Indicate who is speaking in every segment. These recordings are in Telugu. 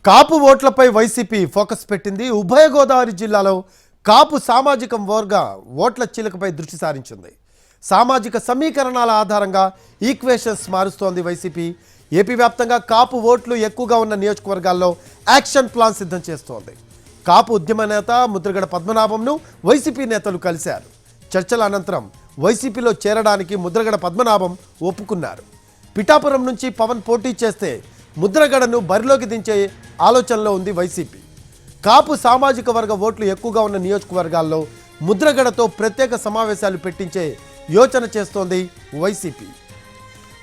Speaker 1: కాపు ఓట్లపై వైసీపీ ఫోకస్ పెట్టింది. ఉభయ గోదావరి జిల్లాలో కాపు సామాజిక వర్గ ఓట్ల చీలికపై దృష్టి సారించింది. సామాజిక సమీకరణాల ఆధారంగా ఈక్వేషన్స్ మారుస్తోంది వైసీపీ. ఏపీ వ్యాప్తంగా కాపు ఓట్లు ఎక్కువగా ఉన్న నియోజకవర్గాల్లో యాక్షన్ ప్లాన్ సిద్ధం చేస్తోంది. కాపు ఉద్యమ నేత ముద్రగడ పద్మనాభంను వైసీపీ నేతలు కలిశారు. చర్చల అనంతరం వైసీపీలో చేరడానికి ముద్రగడ పద్మనాభం ఒప్పుకున్నారు. పిఠాపురం నుంచి పవన్ పోటీ చేస్తే ముద్రగడను బరిలోకి దించే ఆలోచనలో ఉంది వైసీపీ. కాపు సామాజిక వర్గ ఓట్లు ఎక్కువగా ఉన్న నియోజకవర్గాల్లో ముద్రగడతో ప్రత్యేక సమావేశాలు పెట్టించే యోచన చేస్తోంది వైసీపీ.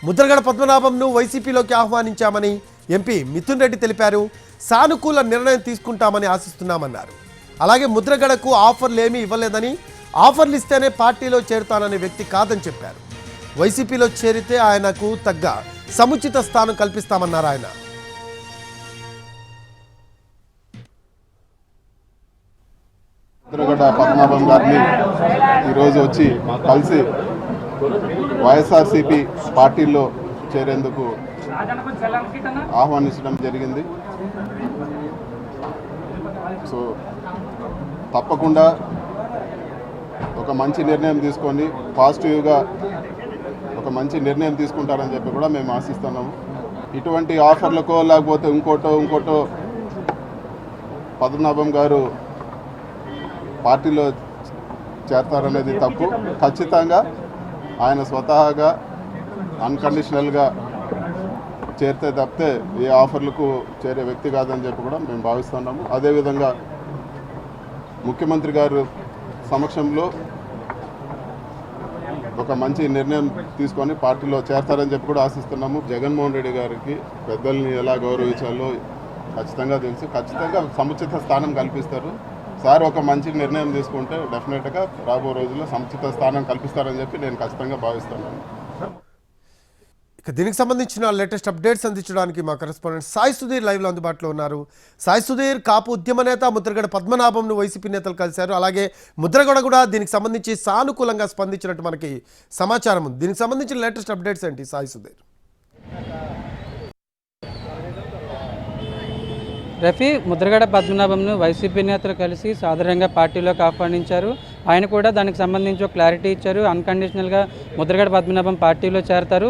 Speaker 1: ముద్రగడ పద్మనాభంను వైసీపీలోకి ఆహ్వానించామని ఎంపీ మిథున్ రెడ్డి తెలిపారు. సానుకూల నిర్ణయం తీసుకుంటామని ఆశిస్తున్నామన్నారు. అలాగే ముద్రగడకు ఆఫర్లు ఏమీ ఇవ్వలేదని, ఆఫర్లు ఇస్తేనే పార్టీలో చేరుతాననే వ్యక్తి కాదని చెప్పారు. వైసీపీలో చేరితే ఆయనకు తగ్గ సముచిత స్థానం కల్పిస్తామన్నారు ఆయన.
Speaker 2: ముద్రగడ పద్మనాభం గారిని ఈరోజు వచ్చి కలిసి వైఎస్ఆర్సీపీ పార్టీలో చేరేందుకు ఆహ్వానించడం జరిగింది. సో తప్పకుండా ఒక మంచి నిర్ణయం తీసుకొని పాజిటివ్గా ఒక మంచి నిర్ణయం తీసుకుంటారని చెప్పి కూడా మేము ఆశిస్తున్నాము. ఇటువంటి ఆఫర్లకో లేకపోతే ఇంకోటో పద్మనాభం గారు పార్టీలో చేరతారనేది తప్పు. ఖచ్చితంగా ఆయన స్వతహాగా అన్కండిషనల్గా చేరితే తప్పితే ఏ ఆఫర్లకు చేరే వ్యక్తి కాదని చెప్పి కూడా మేము భావిస్తున్నాము. అదేవిధంగా ముఖ్యమంత్రి గారు సమక్షంలో ఒక మంచి నిర్ణయం తీసుకొని పార్టీలో చేరతారని చెప్పి కూడా ఆశిస్తున్నాము. జగన్మోహన్ రెడ్డి గారికి పెద్దల్ని ఎలా గౌరవించాలో ఖచ్చితంగా తెలుసు. ఖచ్చితంగా సముచిత స్థానం కల్పిస్తారు. సార్ ఒక మంచి నిర్ణయం తీసుకుంటే డెఫినెట్గా రాబో రోజుల్లో సముచిత స్థానం కల్పిస్తారని చెప్పి నేను ఖచ్చితంగా భావిస్తున్నాను.
Speaker 1: ఇక దీనికి సంబంధించిన లేటెస్ట్ అప్డేట్స్ అందించడానికి మా కరెస్పాండెంట్ సాయి సుధీర్ లైవ్లో అందుబాటులో ఉన్నారు. సాయి సుధీర్, కాపు ఉద్యమ నేత ముద్రగడ పద్మనాభంను వైసీపీ నేతలు కలిశారు. అలాగే ముద్రగడ కూడా దీనికి సంబంధించి సానుకూలంగా స్పందించినట్టు మనకి సమాచారం ఉంది. దీనికి సంబంధించిన లేటెస్ట్ అప్డేట్స్ ఏంటి సాయి సుధీర్?
Speaker 3: రఫీ, ముద్రగడ పద్మనాభంను వైసీపీ నేతలు కలిసి సాధారణంగా పార్టీలోకి ఆహ్వానించారు. ఆయన కూడా దానికి సంబంధించి ఒక క్లారిటీ ఇచ్చారు. అన్కండిషనల్గా ముద్రగడ పద్మనాభం పార్టీలో చేరతారు.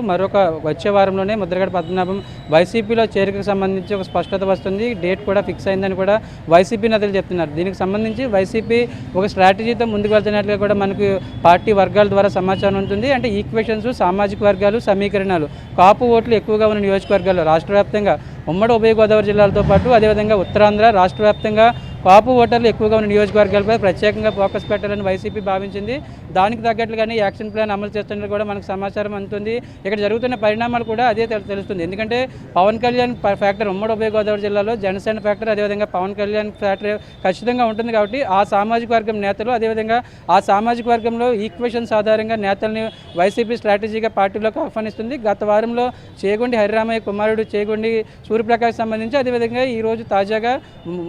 Speaker 3: వచ్చే వారంలోనే ముద్రగడ పద్మనాభం వైసీపీలో చేరికకు సంబంధించి ఒక స్పష్టత వస్తుంది. డేట్ కూడా ఫిక్స్ అయిందని కూడా వైసీపీ నేతలు చెప్తున్నారు. దీనికి సంబంధించి వైసీపీ ఒక స్ట్రాటజీతో ముందుకు వెళ్తున్నట్లుగా కూడా మనకు పార్టీ వర్గాల ద్వారా సమాచారం ఉంటుంది. అంటే ఈక్వేషన్స్, సామాజిక వర్గాలు, సమీకరణాలు, కాపు ఓట్లు ఎక్కువగా ఉన్న నియోజకవర్గాల్లో రాష్ట్ర వ్యాప్తంగా ఉమ్మడి ఉభయ గోదావరి జిల్లాలతో పాటు అదేవిధంగా ఉత్తరాంధ్ర రాష్ట్ర వ్యాప్తంగా కాపు ఓటర్లు ఎక్కువగా ఉన్న నియోజకవర్గాలపై ప్రత్యేకంగా ఫోకస్ పెట్టాలని వైసీపీ భావించింది. దానికి తగ్గట్లుగానే యాక్షన్ ప్లాన్ అమలు చేస్తున్నట్టు కూడా మనకు సమాచారం అందుతుంది. ఇక్కడ జరుగుతున్న పరిణామాలు కూడా అదే తెలుస్తుంది. ఎందుకంటే పవన్ కళ్యాణ్ ఫ్యాక్టర్ ఉమ్మడి ఉభయ గోదావరి జిల్లాలో జనసేన ఫ్యాక్టర్, అదేవిధంగా పవన్ కళ్యాణ్ ఫ్యాక్టర్ ఖచ్చితంగా ఉంటుంది. కాబట్టి ఆ సామాజిక వర్గం నేతలు, అదేవిధంగా ఆ సామాజిక వర్గంలో ఈక్వేషన్స్ ఆధారంగా నేతల్ని వైసీపీ స్ట్రాటజీగా పార్టీలోకి ఆహ్వానిస్తుంది. గత వారంలో చేగొండి హరిరామయ్య కుమారుడు చేగొండి సూర్యప్రకాష్ సంబంధించి, అదేవిధంగా ఈరోజు తాజాగా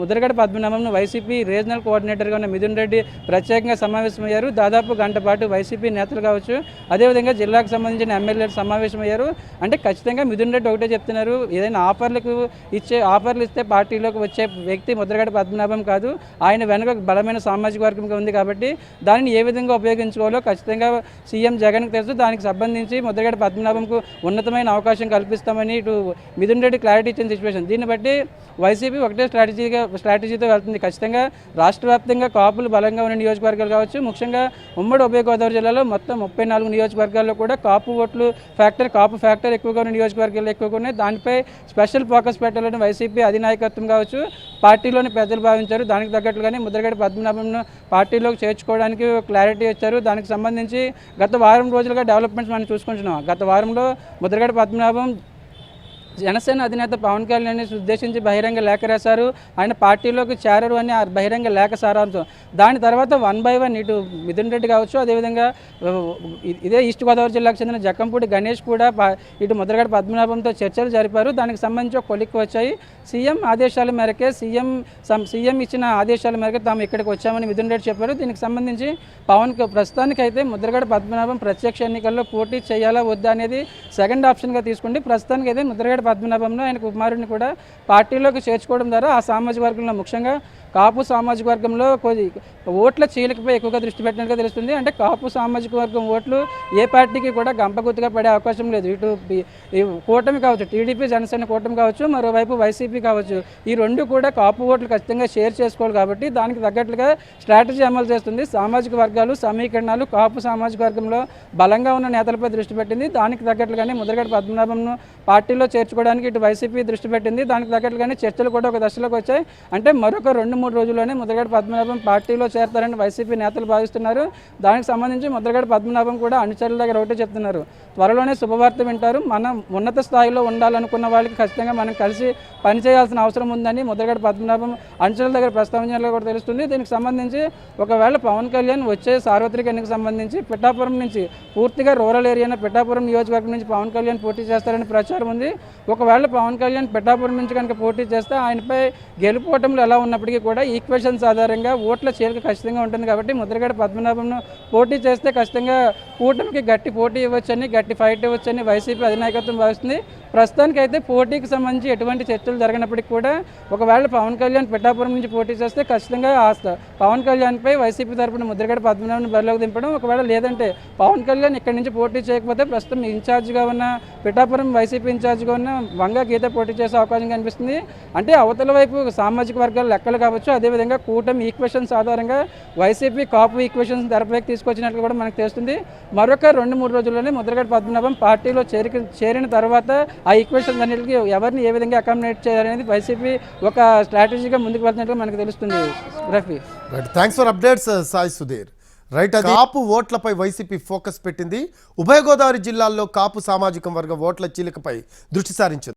Speaker 3: ముద్రగడ పద్మనాభం వైసీపీ రీజనల్ కోఆర్డినేటర్గా ఉన్న మిథున్ రెడ్డి ప్రత్యేకంగా సమావేశమయ్యారు. దాదాపు గంట పాటు వైసీపీ నేతలు కావచ్చు, అదేవిధంగా జిల్లాకు సంబంధించిన ఎమ్మెల్యేలు సమావేశమయ్యారు. అంటే ఖచ్చితంగా మిథున్ రెడ్డి ఒకటే చెప్తున్నారు, ఏదైనా ఆఫర్లు ఇస్తే పార్టీలోకి వచ్చే వ్యక్తి ముద్రగడ పద్మనాభం కాదు, ఆయన వెనుక బలమైన సామాజిక వర్గంగా ఉంది. కాబట్టి దానిని ఏ విధంగా ఉపయోగించుకోవాలో ఖచ్చితంగా సీఎం జగన్కి తెలుసు. దానికి సంబంధించి ముద్రగడ పద్మనాభంకు ఉన్నతమైన అవకాశం కల్పిస్తామని ఇటు మిథున్ రెడ్డి క్లారిటీ ఇచ్చిన సిచ్యువేషన్. దీన్ని బట్టి వైసీపీ ఒకటే స్ట్రాటజీతో వెళ్తుంది. ఖచ్చితంగా రాష్ట్ర వ్యాప్తంగా కాపులు బలంగా ఉన్న నియోజకవర్గాలు కావచ్చు, ముఖ్యంగా ఉమ్మడి ఉభయ గోదావరి జిల్లాలో మొత్తం 34 నియోజకవర్గాల్లో కూడా కాపు ఫ్యాక్టర్ ఎక్కువగా ఉన్న నియోజకవర్గాల్లో ఎక్కువగా ఉన్నాయి. దానిపై స్పెషల్ ఫోకస్ పెట్టాలని వైసీపీ అధినాయకత్వం కావచ్చు, పార్టీలోని పెద్దలు భావించారు. దానికి తగ్గట్లుగానే ముద్రగడ పద్మనాభంను పార్టీలోకి చేర్చుకోవడానికి క్లారిటీ ఇచ్చారు. దానికి సంబంధించి గత వారం రోజులుగా డెవలప్మెంట్స్ మనం చూసుకుంటున్నాం. గత వారంలో ముద్రగడ పద్మనాభం జనసేన అధినేత పవన్ కళ్యాణ్ని ఉద్దేశించి బహిరంగ లేఖ రాశారు. ఆయన పార్టీలోకి చేరరు అని ఆ బహిరంగ లేఖ సారాంశం. దాని తర్వాత 1 by 1 ఇటు మిథున్ రెడ్డి కావచ్చు, అదేవిధంగా ఇదే ఈస్ట్ గోదావరి జిల్లాకు చెందిన జక్కంపూడి గణేష్ కూడా ఇటు ముద్రగడ పద్మనాభంతో చర్చలు జరిపారు. దానికి సంబంధించి ఒక కొలిక్కి వచ్చాయి. సీఎం ఆదేశాల మేరకే సీఎం ఇచ్చిన ఆదేశాల మేరకు తాము ఇక్కడికి వచ్చామని మిథున్ రెడ్డి చెప్పారు. దీనికి సంబంధించి ప్రస్తుతానికైతే ముద్రగడ పద్మనాభం ప్రత్యక్ష ఎన్నికల్లో పోటీ చేయాలా వద్దా అనేది సెకండ్ ఆప్షన్గా తీసుకుంటే ప్రస్తుతానికైతే ముద్రగడ ముద్రగడ పద్మనాభంను ఆయన కుమారుడిని కూడా పార్టీలోకి చేర్చుకోవడం ద్వారా ఆ సామాజిక వర్గంలో ముఖ్యంగా కాపు సామాజిక వర్గంలో కొద్ది ఓట్ల చీలికపై ఎక్కువగా దృష్టి పెట్టినట్టుగా తెలుస్తుంది. అంటే కాపు సామాజిక వర్గం ఓట్లు ఏ పార్టీకి కూడా గంపగుత్తుగా పడే అవకాశం లేదు. ఇటు ఈ కూటమి కావచ్చు, టీడీపీ జనసేన కూటమి కావచ్చు, మరోవైపు వైసీపీ కావచ్చు, ఈ రెండు కూడా కాపు ఓట్లు ఖచ్చితంగా షేర్ చేసుకోవాలి. కాబట్టి దానికి తగ్గట్లుగా స్ట్రాటజీ అమలు చేస్తుంది. సామాజిక వర్గాలు సమీకరణాలు కాపు సామాజిక వర్గంలో బలంగా ఉన్న నేతలపై దృష్టి పెట్టింది. దానికి తగ్గట్లుగానే ముద్రగడ పద్మనాభంను పార్టీలో చేర్చుకోవడానికి ఇటు వైసీపీ దృష్టి పెట్టింది. దానికి తగ్గట్లుగానే చర్చలు కూడా ఒక దశలోకి వచ్చాయి. అంటే మరొక 2-3 రోజుల్లోనే ముద్రగడ పద్మనాభం పార్టీలో చేరతారని వైసీపీ నేతలు భావిస్తున్నారు. దానికి సంబంధించి ముద్రగడ పద్మనాభం కూడా అనుచరుల దగ్గర ఒకటే చెప్తున్నారు, త్వరలోనే శుభవార్త వింటారు. మనం ఉన్నత స్థాయిలో ఉండాలనుకున్న వాళ్ళకి ఖచ్చితంగా మనం కలిసి పనిచేయాల్సిన అవసరం ఉందని ముద్రగడ పద్మనాభం అనుచరుల దగ్గర ప్రస్తావించినట్లు కూడా తెలుస్తుంది. దీనికి సంబంధించి ఒకవేళ పవన్ కళ్యాణ్ వచ్చే సార్వత్రిక ఎన్నికకు సంబంధించి పిఠాపురం నుంచి పూర్తిగా రూరల్ ఏరియా పిఠాపురం నియోజకవర్గం నుంచి పవన్ కళ్యాణ్ పోటీ చేస్తారని ప్రచారం ఉంది. ఒకవేళ పవన్ కళ్యాణ్ పిఠాపురం నుంచి కనుక పోటీ చేస్తే ఆయనపై గెలుపోవటంలో ఎలా ఉన్నప్పటికీ కూడా ఈక్వేషన్స్ ఆధారంగా ఓట్ల చీలిక ఖచ్చితంగా ఉంటుంది. కాబట్టి ముద్రగడ పద్మనాభంను పోటీ చేస్తే ఖచ్చితంగా కూటమికి గట్టి పోటీ ఇవ్వచ్చని, గట్టి ఫైట్ ఇవ్వచ్చని వైసీపీ అధినాయకత్వం భావిస్తుంది. ప్రస్తుతానికైతే పోటీకి సంబంధించి ఎటువంటి చర్చలు జరగనప్పటికీ కూడా ఒకవేళ పవన్ కళ్యాణ్ పిఠాపురం నుంచి పోటీ చేస్తే ఖచ్చితంగా పవన్ కళ్యాణ్పై వైసీపీ తరపున ముద్రగడ పద్మనాభం బరిలోకి దింపడం, ఒకవేళ లేదంటే పవన్ కళ్యాణ్ ఇక్కడి నుంచి పోటీ చేయకపోతే ప్రస్తుతం ఇన్ఛార్జ్గా ఉన్న పిఠాపురం వైసీపీ ఇన్ఛార్జ్గా ఉన్న వంగ గీత పోటీ చేసే అవకాశం కనిపిస్తుంది. అంటే అవతల వైపు సామాజిక వర్గాల లెక్కలు కావచ్చు, అదేవిధంగా కూటమి ఈక్వేషన్స్ ఆధారంగా వైసీపీ కాపు ఈక్వేషన్స్ తెరపైకి తీసుకొచ్చినట్లు కూడా మనకు తెలుస్తుంది. మరొక 2-3 రోజుల్లోనే ముద్రగడ పద్మనాభం పార్టీలో చేరిన తర్వాత ఆ ఈక్వేషన్స్ అన్నిటికీ ఎవరిని ఏ విధంగా అకామిడేట్ చేయాలనేది వైసీపీ ఒక స్ట్రాటజీగా ముందుకు వెళ్తున్నట్లు మనకు తెలుస్తుంది. Rafi,
Speaker 1: thanks for updates Sai Sudheer. Right, అది కాపు ఓట్లపై వైసీపీ ఫోకస్ పెట్టింది. ఉభయ గోదావరి జిల్లాల్లో కాపు సామాజిక వర్గం ఓట్ల చీలికపై దృష్టి సారించింది.